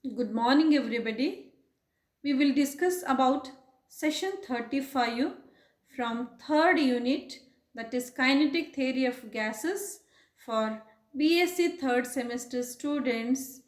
Good morning, everybody. We will discuss about session 35 from third unit, that is kinetic theory of gases, for BSc third semester students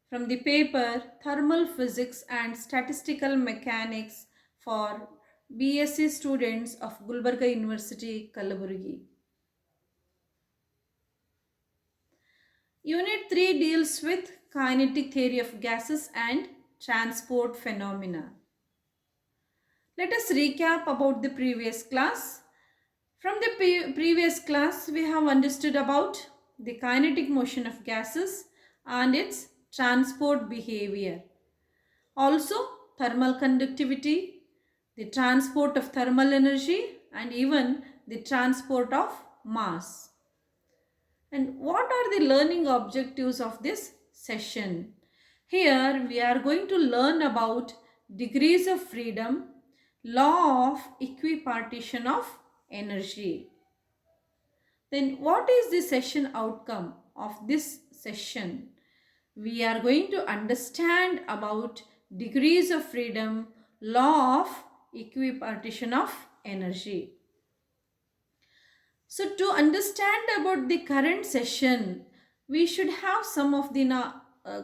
from the paper Thermal Physics and Statistical Mechanics for BSc students of Gulbarga University, Kalaburgi. Unit 3 deals with kinetic theory of gases and transport phenomena. Let us recap about the previous class. From the previous class, we have understood about the kinetic motion of gases and its transport behavior. Also, thermal conductivity, the transport of thermal energy, and even the transport of mass. And what are the learning objectives of this session? Here we are going to learn about degrees of freedom, law of equipartition of energy. Then what is the session outcome of this session? We are going to understand about degrees of freedom, law of equipartition of energy. So to understand about the current session, we should have some of the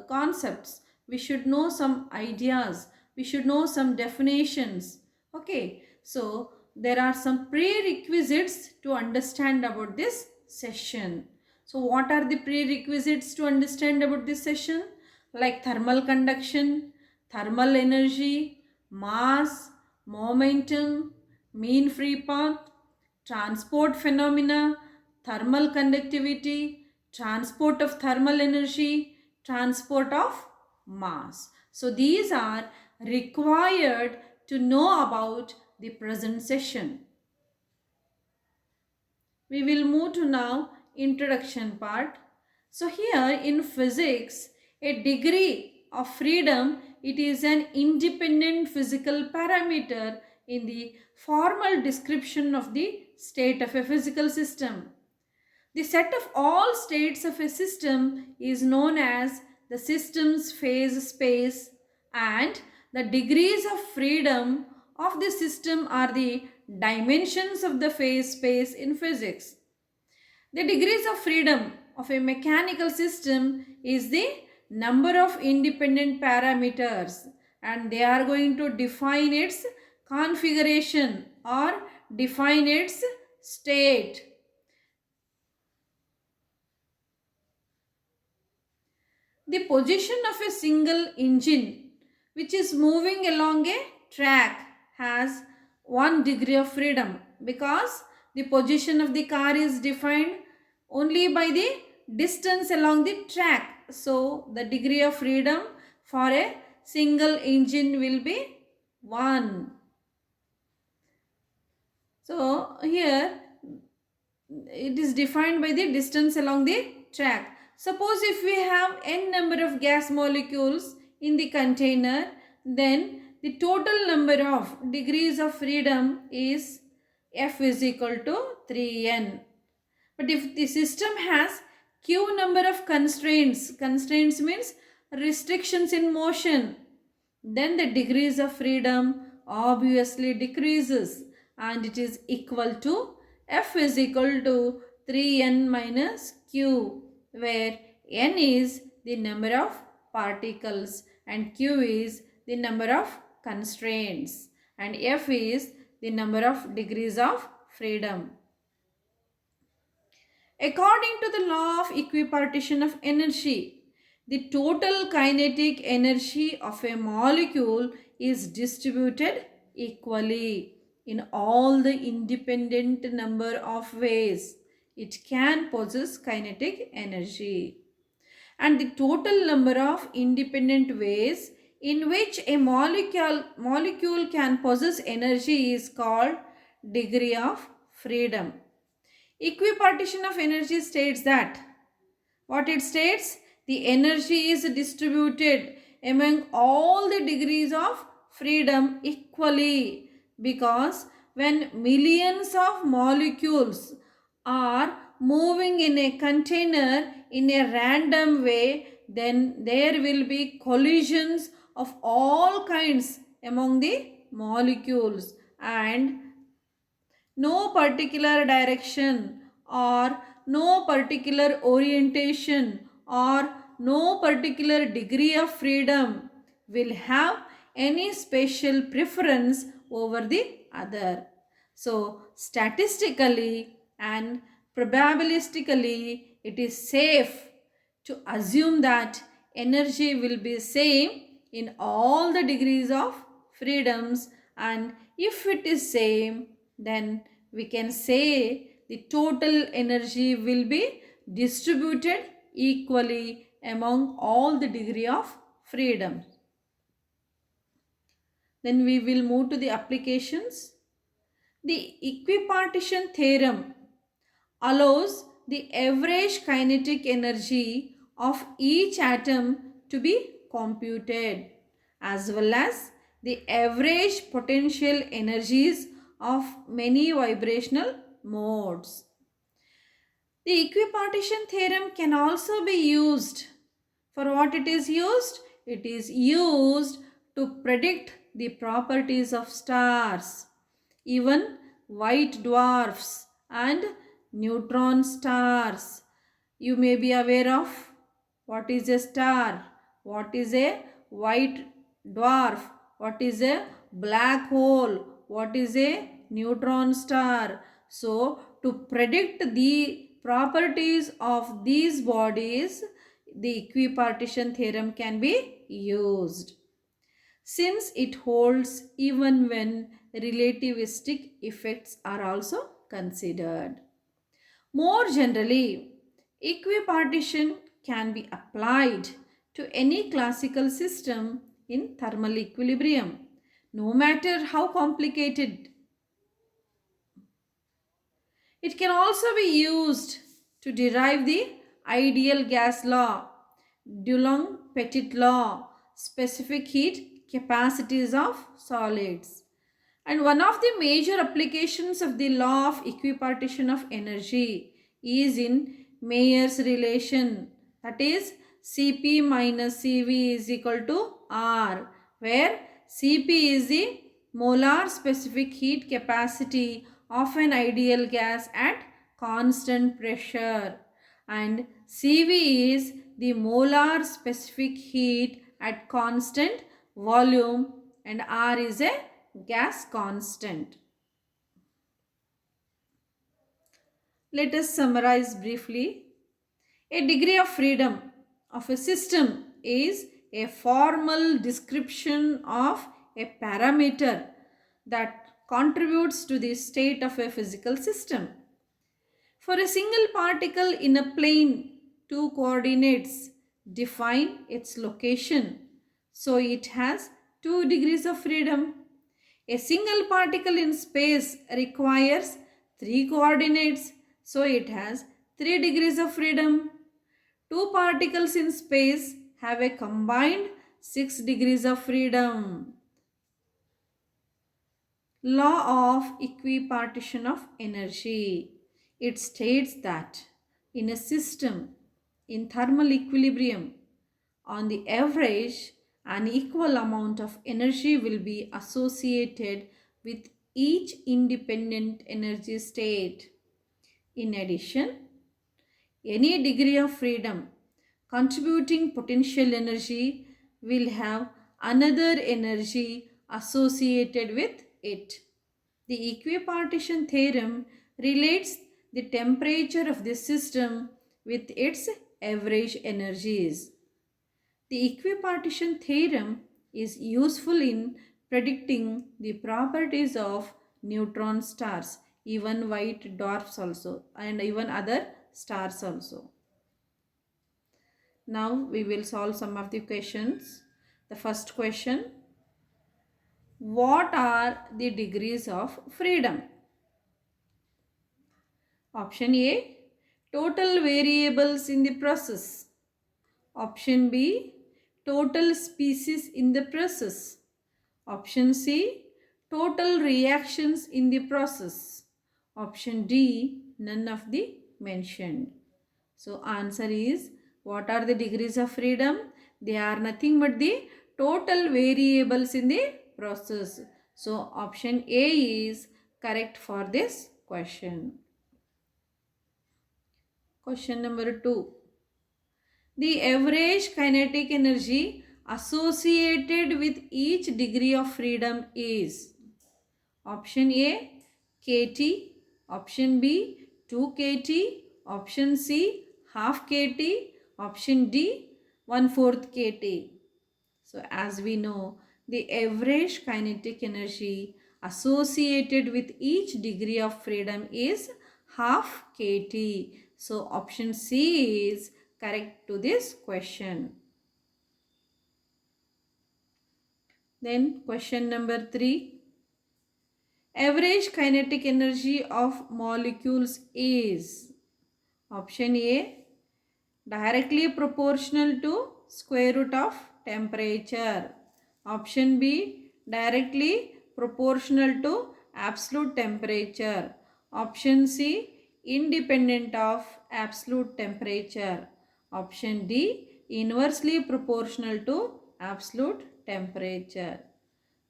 concepts. We should know some ideas. We should know some definitions. Okay, so there are some prerequisites to understand about this session. So what are the prerequisites to understand about this session? Like thermal conduction, thermal energy, mass, momentum, mean free path, transport phenomena, thermal conductivity, transport of thermal energy, transport of mass. So these are required to know about the present session. We will move to now introduction part. So here in physics, a degree of freedom, it is an independent physical parameter in the formal description of the state of a physical system. The set of all states of a system is known as the system's phase space, and the degrees of freedom of the system are the dimensions of the phase space in physics. The degrees of freedom of a mechanical system is the number of independent parameters, and they are going to define its configuration or define its state. The position of a single engine which is moving along a track has 1 degree of freedom, because the position of the car is defined only by the distance along the track. So the degree of freedom for a single engine will be 1. So here it is defined by the distance along the track. Suppose if we have n number of gas molecules in the container, then the total number of degrees of freedom is F is equal to 3n. But if the system has q number of constraints means restrictions in motion, then the degrees of freedom obviously decreases, and it is equal to F is equal to 3n minus q, where n is the number of particles and q is the number of constraints and F is the number of degrees of freedom. According to the law of equipartition of energy, the total kinetic energy of a molecule is distributed equally in all the independent number of ways it can possess kinetic energy. And the total number of independent ways in which a molecule can possess energy is called degree of freedom. Equipartition of energy states that what it states, the energy is distributed among all the degrees of freedom equally, because when millions of molecules are moving in a container in a random way, then there will be collisions of all kinds among the molecules, and no particular direction or no particular orientation or no particular degree of freedom will have any special preference over the other. So statistically and probabilistically it is safe to assume that energy will be same in all the degrees of freedoms, and if it is same, then we can say the total energy will be distributed equally among all the degree of freedom. Then we will move to the applications. The equipartition theorem allows the average kinetic energy of each atom to be computed, as well as the average potential energies of many vibrational modes. The equipartition theorem can also be used. For what it is used? It is used to predict the properties of stars, even white dwarfs and neutron stars. You may be aware of what is a star, what is a white dwarf, what is a black hole, what is a neutron star. So, to predict the properties of these bodies, the equipartition theorem can be used, since it holds even when relativistic effects are also considered. More generally, equipartition can be applied to any classical system in thermal equilibrium, no matter how complicated. It can also be used to derive the ideal gas law, Dulong-Petit law, specific heat capacities of solids. And one of the major applications of the law of equipartition of energy is in Mayer's relation, that is Cp minus Cv is equal to R, where Cp is the molar specific heat capacity of an ideal gas at constant pressure, and Cv is the molar specific heat at constant volume, and R is a gas constant. Let us summarize briefly. A degree of freedom of a system is a formal description of a parameter that contributes to the state of a physical system. For a single particle in a plane, two coordinates define its location, so it has 2 degrees of freedom. A single particle in space requires 3 coordinates, so it has 3 degrees of freedom. Two particles in space have a combined 6 degrees of freedom. Law of equipartition of energy. It states that in a system in thermal equilibrium, on the average, an equal amount of energy will be associated with each independent energy state. In addition, any degree of freedom contributing potential energy will have another energy associated with it. The equipartition theorem relates the temperature of the system with its average energies. The equipartition theorem is useful in predicting the properties of neutron stars, even white dwarfs also, and even other stars also. Now we will solve some of the questions. The first question: what are the degrees of freedom? Option A, total variables in the process. Option B, total species in the process. Option C, total reactions in the process. Option D, none of the mentioned. So answer is What are the degrees of freedom? They are nothing but the total variables in the process. So option A is correct for this question. Question number 2. The average kinetic energy associated with each degree of freedom is option A kT, option B 2 kT, option C half kT, option D 1/4 kT. So as we know, the average kinetic energy associated with each degree of freedom is half kT. So option C is correct to this question. Then question number 3. Average kinetic energy of molecules is option A directly proportional to square root of temperature. Option B directly proportional to absolute temperature. Option C independent of absolute temperature. Option D inversely proportional to absolute temperature.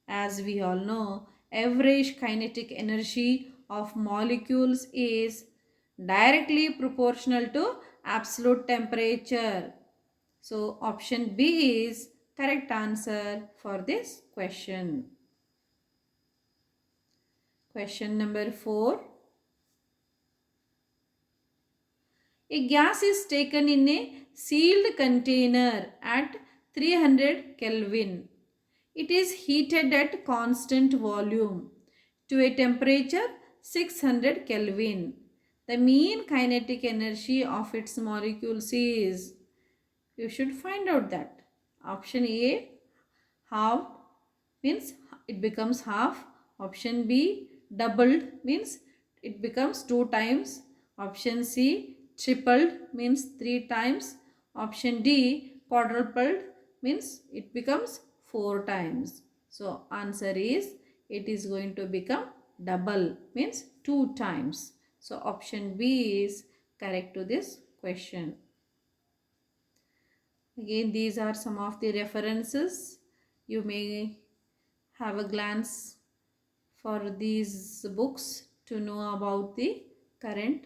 As we all know, average kinetic energy of molecules is directly proportional to absolute temperature. So option B is correct answer for this question. Question number 4. A gas is taken in a sealed container at 300 Kelvin. It is heated at constant volume to a temperature 600 Kelvin. The mean kinetic energy of its molecules is, you should find out that. Option A half means it becomes half. Option B doubled means it becomes 2 times. Option C tripled means 3 times. Option D quadrupled means it becomes 4 times. So answer is it is going to become double means 2 times. So option B is correct to this question. Again, these are some of the references. You may have a glance for these books to know about the current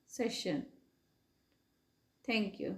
session. Thank you.